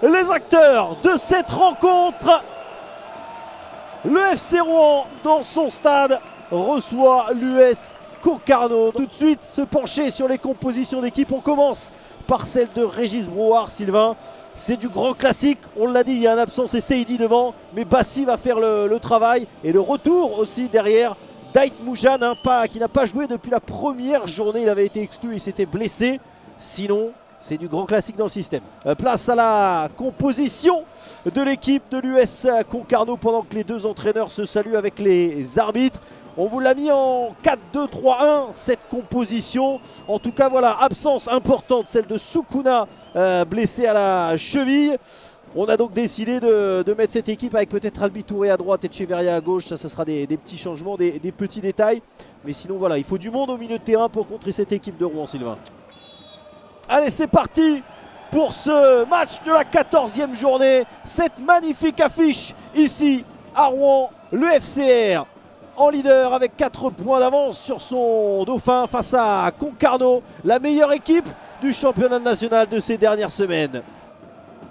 les acteurs de cette rencontre. Le FC Rouen, dans son stade, reçoit l'US Concarneau. Tout de suite, se pencher sur les compositions d'équipe. On commence par celle de Régis Brouard, Sylvain. C'est du grand classique, on l'a dit, il y a un absent, c'est Seydi devant, mais Bassi va faire le travail. Et le retour aussi derrière d'Ait Moujane, qui n'a pas joué depuis la première journée, il avait été exclu, il s'était blessé. Sinon, c'est du grand classique dans le système. Place à la composition de l'équipe de l'US Concarneau pendant que les deux entraîneurs se saluent avec les arbitres. On vous l'a mis en 4-2-3-1 cette composition. En tout cas voilà, absence importante, celle de Soukouna blessé à la cheville. On a donc décidé de mettre cette équipe avec peut-être Albi Touré à droite et Echeverria à gauche. Ça sera des petits changements, des petits détails. Mais sinon voilà, il faut du monde au milieu de terrain pour contrer cette équipe de Rouen, Sylvain. Allez, c'est parti pour ce match de la 14e journée. Cette magnifique affiche ici à Rouen, le FCR en leader avec 4 points d'avance sur son dauphin face à Concarneau, la meilleure équipe du championnat national de ces dernières semaines.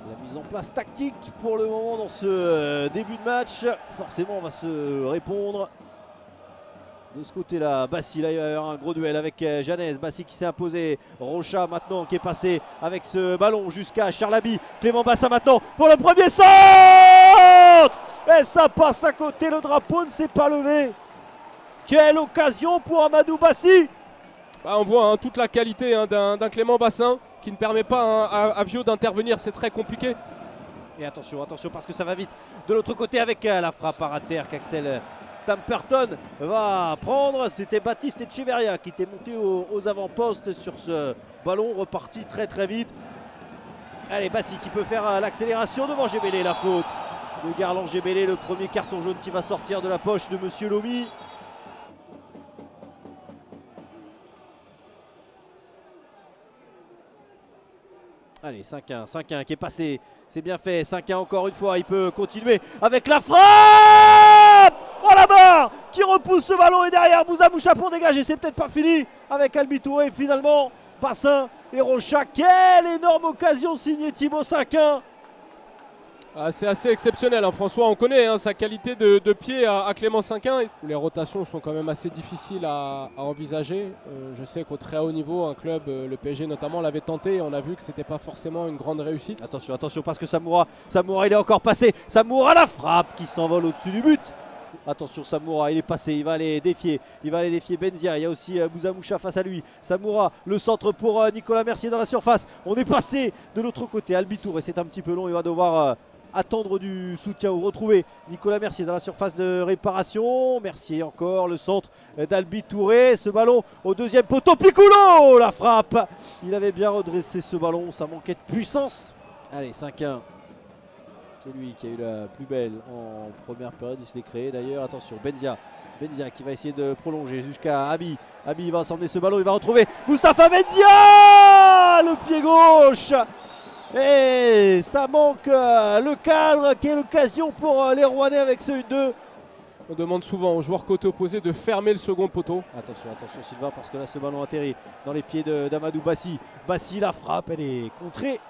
La mise en place tactique pour le moment dans ce début de match, forcément on va se répondre. De ce côté-là, Bassi, là il va y avoir un gros duel avec Janez. Bassi qui s'est imposé, Rocha maintenant qui est passé avec ce ballon jusqu'à Charlaby. Clément Bassin maintenant pour le premier centre. Et ça passe à côté, le drapeau ne s'est pas levé. Quelle occasion pour Amadou Bassi. On voit toute la qualité d'un Clément Bassin qui ne permet pas à Vio d'intervenir, c'est très compliqué. Et attention, attention parce que ça va vite. De l'autre côté avec la frappe à terre qu'Axel Tamperton va prendre. C'était Baptiste Echeverria qui était monté aux avant-postes sur ce ballon, reparti très très vite. Allez, Bassi qui peut faire l'accélération devant Gébélé, la faute de Garland Gébélé, le premier carton jaune qui va sortir de la poche de Monsieur Lomy. Allez, 5-1, 5-1 qui est passé, c'est bien fait, 5-1 encore une fois, il peut continuer avec la frappe. Oh la barre qui repousse ce ballon et derrière Bouzamoucha pour dégager, c'est peut-être pas fini avec Albi Touré finalement, Bassin et Rocha. Quelle énorme occasion signée Thibaut, 5-1. C'est assez exceptionnel, François, on connaît sa qualité de pied à Clément 5-1. Les rotations sont quand même assez difficiles à envisager. Je sais qu'au très haut niveau, un club, le PSG notamment, l'avait tenté et on a vu que c'était pas forcément une grande réussite. Attention, attention parce que Samoura il est encore passé. Samoura, la frappe qui s'envole au-dessus du but. Attention, Samoura, il est passé, il va aller défier Benzia. Il y a aussi Bouzamoucha face à lui. Samoura, le centre pour Nicolas Mercier dans la surface. On est passé de l'autre côté. Albi Touré, c'est un petit peu long, il va devoir attendre du soutien ou retrouver Nicolas Mercier dans la surface de réparation. Mercier encore, le centre d'Albi Touré. Ce ballon au deuxième poteau. Piccolo, la frappe. Il avait bien redressé ce ballon, ça manquait de puissance. Allez, 5-1. C'est lui qui a eu la plus belle en première période, il se l'est créé d'ailleurs. Attention, Benzia qui va essayer de prolonger jusqu'à Abi. Abi va emmener ce ballon, il va retrouver Moustapha Benzia, le pied gauche. Et ça manque le cadre. Quelle occasion pour les Rouennais avec ce 1-2. On demande souvent aux joueurs côté opposé de fermer le second poteau. Attention, attention Sylvain, parce que là ce ballon atterrit dans les pieds d'Amadou Bassi. Bassi, la frappe, elle est contrée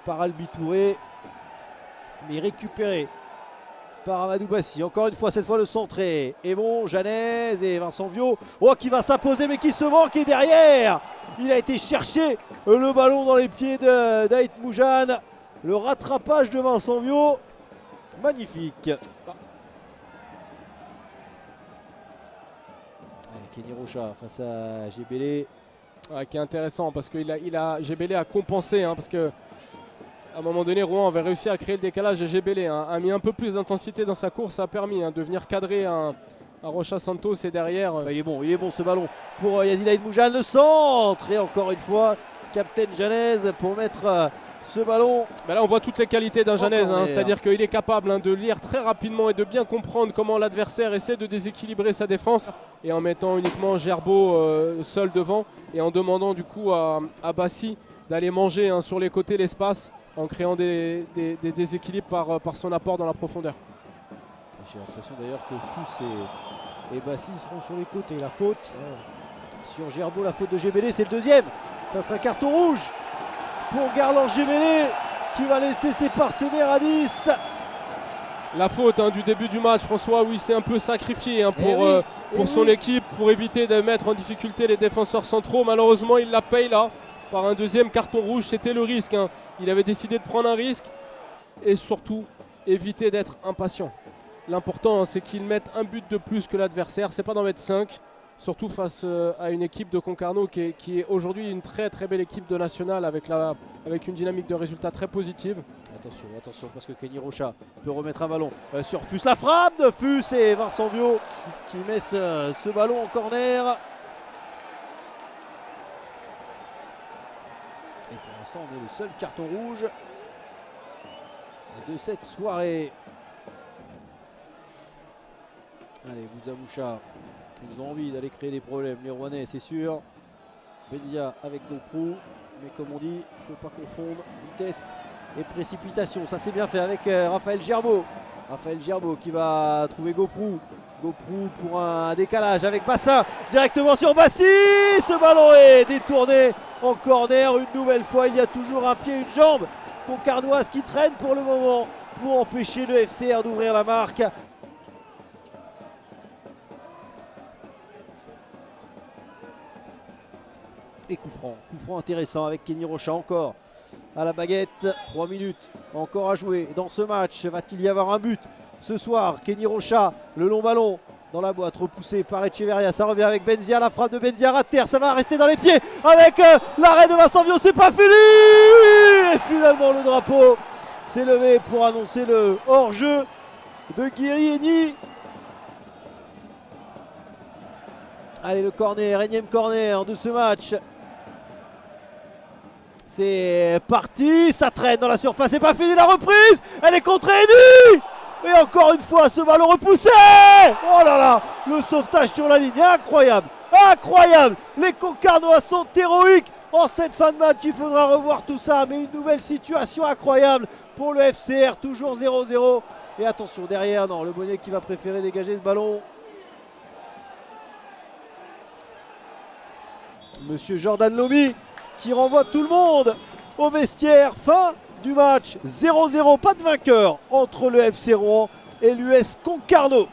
par Albi Touré, mais récupérée par Amadou Bassi. Encore une fois, cette fois le centre est bon. Janez et Vincent Vio. Oh, qui va s'imposer mais qui se manque. Et derrière, il a été chercher le ballon dans les pieds d'Ait Moujane. Le rattrapage de Vincent Vio. Magnifique. Allez, Kenny Rocha face à Gébélé. Qui est intéressant parce que Gébélé a compensé. Parce que à un moment donné, Rouen avait réussi à créer le décalage et Gébélé a mis un peu plus d'intensité dans sa course. Ça a permis de venir cadrer un Rocha Santos et derrière. Il est bon ce ballon pour YazidAit Moujane. Le centre et encore une fois, Captain Janez pour mettre ce ballon. Là, on voit toutes les qualités d'un Janez. C'est-à-dire qu'il est capable de lire très rapidement et de bien comprendre comment l'adversaire essaie de déséquilibrer sa défense. Et en mettant uniquement Gerbeau seul devant et en demandant du coup à Bassi d'aller manger sur les côtés l'espace, en créant des déséquilibres par son apport dans la profondeur. J'ai l'impression d'ailleurs que Fous et Bassi seront sur les côtés. La faute sur Gerbeau, la faute de Gébélé, c'est le deuxième. Ça sera carton rouge pour Garland Gébélé. qui va laisser ses partenaires à 10. La faute du début du match, François, où il s'est un peu sacrifié pour son équipe, pour éviter de mettre en difficulté les défenseurs centraux. Malheureusement, il la paye là par un deuxième carton rouge. C'était le risque. Il avait décidé de prendre un risque et surtout éviter d'être impatient. L'important, c'est qu'il mette un but de plus que l'adversaire. C'est pas d'en mettre 5, surtout face à une équipe de Concarneau qui est aujourd'hui une très très belle équipe de nationale avec une dynamique de résultats très positive. Attention, attention, parce que Kenny Rocha peut remettre un ballon sur Fus. La frappe de Fus et Vincent Viau qui met ce ballon en corner. Et pour l'instant, on est le seul carton rouge de cette soirée. Allez, Bouzamoucha, ils ont envie d'aller créer des problèmes, les Rouennais, c'est sûr. Benzia avec GoPro, mais comme on dit, il ne faut pas confondre vitesse et précipitation. Ça c'est bien fait avec Raphaël Gerbeau. Raphaël Gerbeau qui va trouver GoPro. GoPro pour un décalage avec Bassin directement sur Bassi. Ce ballon est détourné en corner une nouvelle fois. Il y a toujours un pied, une jambe concarnoise qui traîne pour le moment pour empêcher le FCR d'ouvrir la marque. Et coup franc intéressant avec Kenny Rocha encore à la baguette. 3 minutes encore à jouer dans ce match. Va-t-il y avoir un but ce soir? Kenny Rocha, le long ballon dans la boîte, repoussé par Echeverria. Ça revient avec Benzia, la frappe de Benzia à terre. Ça va rester dans les pieds avec l'arrêt de Vincent Viau. C'est pas fini. Et finalement le drapeau s'est levé pour annoncer le hors-jeu de Guirieni. Allez, le corner, énième corner de ce match. C'est parti, ça traîne dans la surface, c'est pas fini la reprise. Elle est contre Eni. Et encore une fois, ce ballon repoussé. Oh là là, le sauvetage sur la ligne, incroyable, incroyable. Les Concarnois sont héroïques en cette fin de match. Il faudra revoir tout ça, mais une nouvelle situation incroyable pour le FCR, toujours 0-0. Et attention, derrière, non, le Bonnet qui va préférer dégager ce ballon. Monsieur Jordan Lomi qui renvoie tout le monde au vestiaire. Fin du match, 0-0, pas de vainqueur entre le FC Rouen et l'US Concarneau.